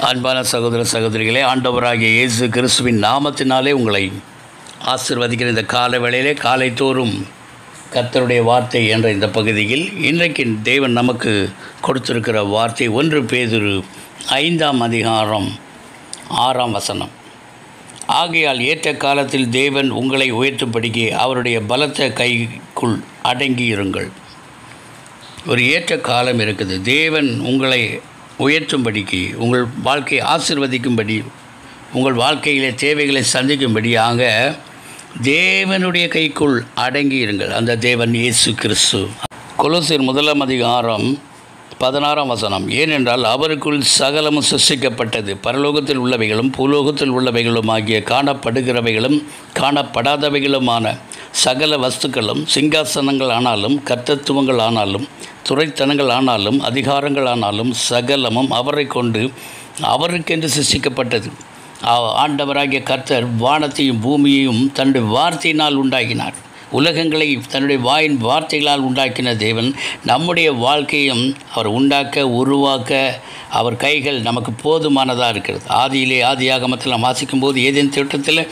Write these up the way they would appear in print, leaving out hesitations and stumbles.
அன்பான சகோதர சகோதரிகளே, ஆண்டவராகிய இயேசு கிறிஸ்துவின் நாமத்தினாலே உங்களை ஆசீர்வதிக்கிற இந்த கால வேளையிலே காலை தோறும் கர்த்தருடைய வார்த்தை என்ற இந்த பகுதியில் இன்றைக்கு தேவன் நமக்கு கொடுத்திருக்கிற வார்த்தை 1 பேதுரு 5ஆம் அதிகாரம் 6ஆம் வசனம். ஆகையால் ஏற்ற காலத்தில் தேவன் உங்களை உயர்த்தும்படிக்கு அவருடைய பலத்த கைக்குள் அடங்கியிருங்கள். ஒரு ஏற்ற காலம் இருக்குது. தேவன் உங்களை உயர்த்தும்படிக்கு, உங்கள் வாழ்க்கையை ஆசீர்வதிக்கும்படி, உங்கள் வாழ்க்கையிலே தேவைகளை சந்திக்கும்படியாக தேவனுடைய கைக்குள் அடங்கியிருங்கள். அந்த தேவன் இயேசு கிறிஸ்து. கொலோசியர் 1ஆம் அதிகாரம் 16ஆம் வசனம். ஏனென்றால் அவருக்குள் சகலமும் சிருஷ்டிக்கப்பட்டது, பரலோகத்தில் உள்ளவைகளும் பூலோகத்தில் உள்ளவைகளும் ஆகிய காணப்படுகிறவைகளும் காணப்படாதவைகளுமான சகல வஸ்துக்களும், சிங்காசனங்கள் ஆனாலும் கர்த்தத்துவங்கள் ஆனாலும் துரைத்தனங்கள் ஆனாலும் அதிகாரங்கள் ஆனாலும் சகலமும் அவரை கொண்டு அவருக்கென்று சிருஷ்டிக்கப்பட்டது. ஆண்டவராகிய கர்த்தர் வானத்தையும் பூமியையும் தன்னுடைய வார்த்தையினால் உண்டாக்கினார். உலகங்களை தன்னுடைய வாயின் வார்த்தைகளால் உண்டாக்கின தேவன் நம்முடைய வாழ்க்கையும் அவர் உண்டாக்க, உருவாக்க அவர் கைகள் நமக்கு போதுமானதாக இருக்கிறது. ஆதியாகமத்தில் நாம் வாசிக்கும்போது ஏதேன் தோட்டத்தில்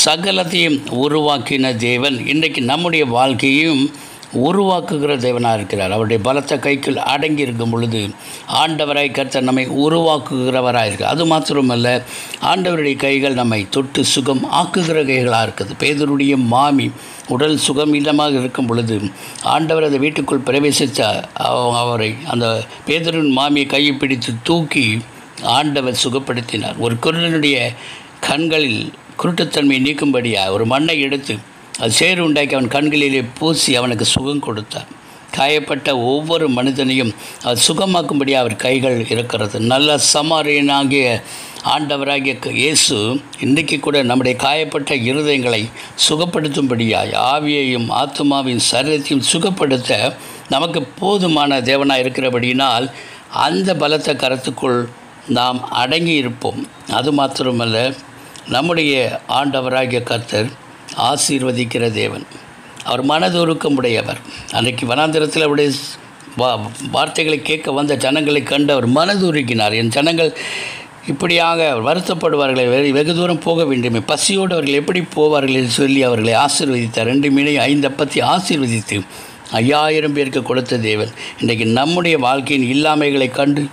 சகலத்தையும் உருவாக்கின தேவன் இன்றைக்கு நம்முடைய வாழ்க்கையும் உருவாக்குகிற தேவனாக இருக்கிறார். அவருடைய பலத்த கைக்குள் அடங்கி இருக்கும் பொழுது ஆண்டவராய் கர்த்தர் நம்மை உருவாக்குகிறவராக இருக்கிறார். அது மாத்திரமல்ல, ஆண்டவருடைய கைகள் நம்மை தொட்டு சுகம் ஆக்குகிற கைகளாக இருக்குது. பேதுருடைய மாமி உடல் சுகம் இல்லமாக இருக்கும் பொழுது ஆண்டவர் அந்த வீட்டுக்குள் பிரவேசித்த அவரை, அந்த பேதுருவின் மாமியை கையை பிடித்து தூக்கி ஆண்டவர் சுகப்படுத்தினார். ஒரு குருடனுடைய கண்களில் குருட்டுத்தன்மையை நீக்கும்படியாக ஒரு மண்ணை எடுத்து அது சேறு உண்டாக்கி அவன் கண்களிலே பூசி அவனுக்கு சுகம் கொடுத்தார். காயப்பட்ட ஒவ்வொரு மனிதனையும் அது சுகமாக்கும்படியாக அவர் கைகள் இருக்கிறது. நல்ல சமாரியனாகிய ஆண்டவராகிய இயேசு இன்றைக்கு கூட நம்முடைய காயப்பட்ட இருதயங்களை சுகப்படுத்தும்படியாய் ஆவியையும் ஆத்மாவின் சரீரத்தையும் சுகப்படுத்த நமக்கு போதுமான தேவனாக இருக்கிறபடியினால் அந்த பலத்த கரத்துக்குள் நாம் அடங்கி இருப்போம். அது மாத்திரமல்ல, நம்முடைய ஆண்டவராகிய கர்த்தர் ஆசீர்வதிக்கிற தேவன். அவர் மனதுருக்கமுடையவர். அன்றைக்கு வனாந்திரத்தில் அவருடைய வார்த்தைகளை கேட்க வந்த ஜனங்களை கண்டு அவர் மனதுருக்கினார். என் ஜனங்கள் இப்படியாக வருத்தப்படுவார்களை, வெகு தூரம் போக வேண்டுமே, பசியோடு அவர்கள் எப்படி போவார்கள் என்று சொல்லி அவர்களை ஆசீர்வதித்தார். 2 மீனை 5 அப்பத்தை ஆசீர்வதித்து 5000 பேருக்கு கொடுத்த தேவன் இன்றைக்கு நம்முடைய வாழ்க்கையின் இல்லாமைகளை கண்டு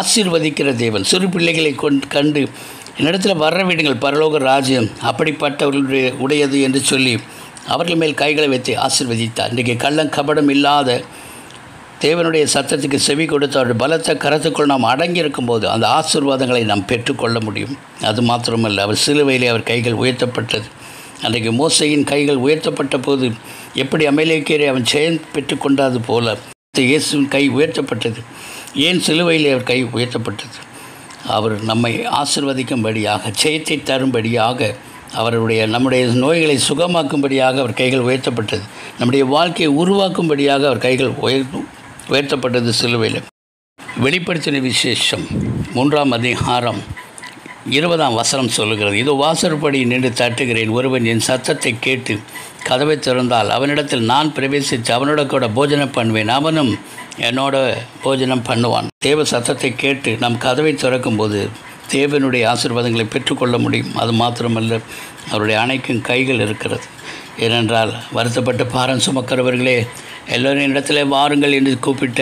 ஆசீர்வதிக்கிற தேவன். சிறு பிள்ளைகளை கண்டு என்னிடத்தில் வர விடுங்கள், பரலோக ராஜ்யம் அப்படிப்பட்டவர்களுடைய உடையது என்று சொல்லி அவர்கள் மேல் கைகளை வைத்து ஆசீர்வதித்தார். இன்றைக்கு கள்ளம் கபடம் இல்லாத தேவனுடைய சத்தத்துக்கு செவி கொடுத்து அவருடைய பலத்த கரத்துக்குள் நாம் அடங்கியிருக்கும் போது அந்த ஆசீர்வாதங்களை நாம் பெற்றுக்கொள்ள முடியும். அது மாத்திரமல்ல, அவர் சிலுவையிலே அவர் கைகள் உயர்த்தப்பட்டது. அன்றைக்கு மோசையின் கைகள் உயர்த்தப்பட்ட போது எப்படி அமலேக்கியரை அவன் ஜெயம் பெற்றுக்கொண்டது போல இயேசுவின் கை உயர்த்தப்பட்டது. ஏன் சிலுவையிலே அவர் கை உயர்த்தப்பட்டது? அவர் நம்மை ஆசீர்வதிக்கும்படியாக, ஜெயத்தை தரும்படியாக, நம்முடைய நோய்களை சுகமாக்கும்படியாக அவர் கைகள் உயர்த்தப்பட்டது. நம்முடைய வாழ்க்கையை உருவாக்கும்படியாக அவர் கைகள் உயர்த்தப்பட்டது சிலுவையில். வெளிப்படுத்தின விசேஷம் 3ஆம் அதிகாரம் 20ஆம் வசனம் சொல்லுகிறது. இதோ வாசற்படி நின்று தட்டுகிறேன், ஒருவன் என் சத்தத்தை கேட்டு கதவை திறந்தால் அவனிடத்தில் நான் பிரவேசித்து அவனோட கூட போஜனம் பண்ணுவேன், அவனும் என்னோட போஜனம் பண்ணுவான். தேவ சத்தத்தை கேட்டு நாம் கதவை திறக்கும்போது தேவனுடைய ஆசீர்வாதங்களை பெற்றுக்கொள்ள முடியும். அது மாத்திரமல்ல, அவருடைய அணைக்கும் கைகள் இருக்கிறது. ஏனென்றால் வருத்தப்பட்டு பாரம் சுமக்கிறவர்களே எல்லோரும் இடத்துல வாருங்கள் என்று கூப்பிட்ட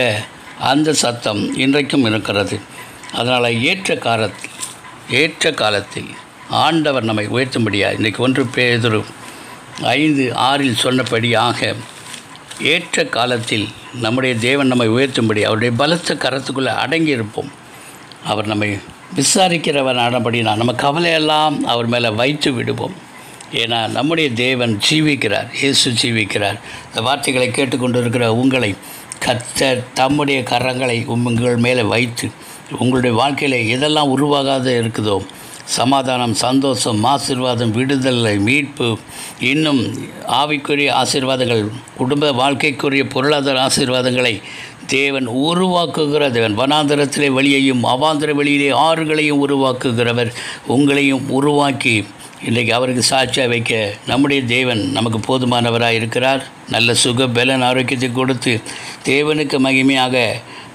அந்த சத்தம் இன்றைக்கும் இருக்கிறது. அதனால் ஏற்ற காலத்தில் ஆண்டவர் நம்மை உயர்த்தும்படியாக இன்றைக்கு 1 பேதுரு 5:6 சொன்னபடியாக ஏற்ற காலத்தில் நம்முடைய தேவன் நம்மை உயர்த்தும்படி அவருடைய பலத்த கரத்துக்குள்ளே அடங்கி இருப்போம். அவர் நம்மை விசாரிக்கிறவர் ஆனபடினால் நம்ம கவலையெல்லாம் அவர் மேலே வைத்து விடுவோம். ஏன்னா நம்முடைய தேவன் ஜீவிக்கிறார், இயேசு ஜீவிக்கிறார். இந்த வார்த்தைகளை கேட்டுக்கொண்டு இருக்கிற உங்களை கர்த்தர் தம்முடைய கரங்களை உங்கள் மேலே வைத்து உங்களுடைய வாழ்க்கையில் எதெல்லாம் உருவாகாத இருக்குதோ, சமாதானம், சந்தோஷம், ஆசீர்வாதம், விடுதலை, மீட்பு, இன்னும் ஆவிக்குரிய ஆசீர்வாதங்கள், குடும்ப வாழ்க்கைக்குரிய பொருளாதார ஆசீர்வாதங்களை தேவன் உருவாக்குகிற தேவன். வனாந்தரத்திலே வழியையும் அவாந்தர வெளியிலே ஆறுகளையும் உருவாக்குகிறவர். உங்களையும் உருவாக்கி இன்றைக்கு அவருக்கு சாட்சியாக வைக்க நம்முடைய தேவன் நமக்கு போதுமானவராக இருக்கிறார். நல்ல சுக பலன் ஆரோக்கியத்தை கொடுத்து தேவனுக்கு மகிமையாக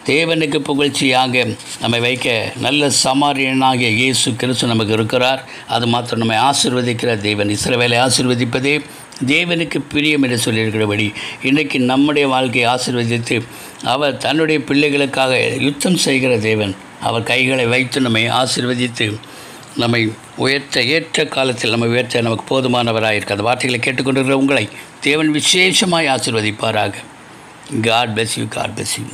தேவனுக்கு புகழ்ச்சியாக நம்மை வைக்க நல்ல சமாரியனாகிய இயேசு கிறிஸ்து நமக்கு இருக்கிறார். அது மாத்திரம் நம்மை ஆசீர்வதிக்கிற தேவன். இஸ்ரவேலை ஆசீர்வதிப்பதே தேவனுக்கு பிரியம் என்று சொல்லியிருக்கிறபடி இன்றைக்கு நம்முடைய வாழ்க்கையை ஆசீர்வதித்து அவர் தன்னுடைய பிள்ளைகளுக்காக யுத்தம் செய்கிற தேவன். அவர் கைகளை வைத்து நம்மை ஆசீர்வதித்து நம்மை உயர்த்த ஏற்ற காலத்தில் நம்ம உயர்த்த நமக்கு போதுமானவராக அந்த வார்த்தைகளை கேட்டுக்கொண்டிருக்கிற உங்களை தேவன் விசேஷமாய் ஆசீர்வதிப்பாராக. God bless you. God bless you.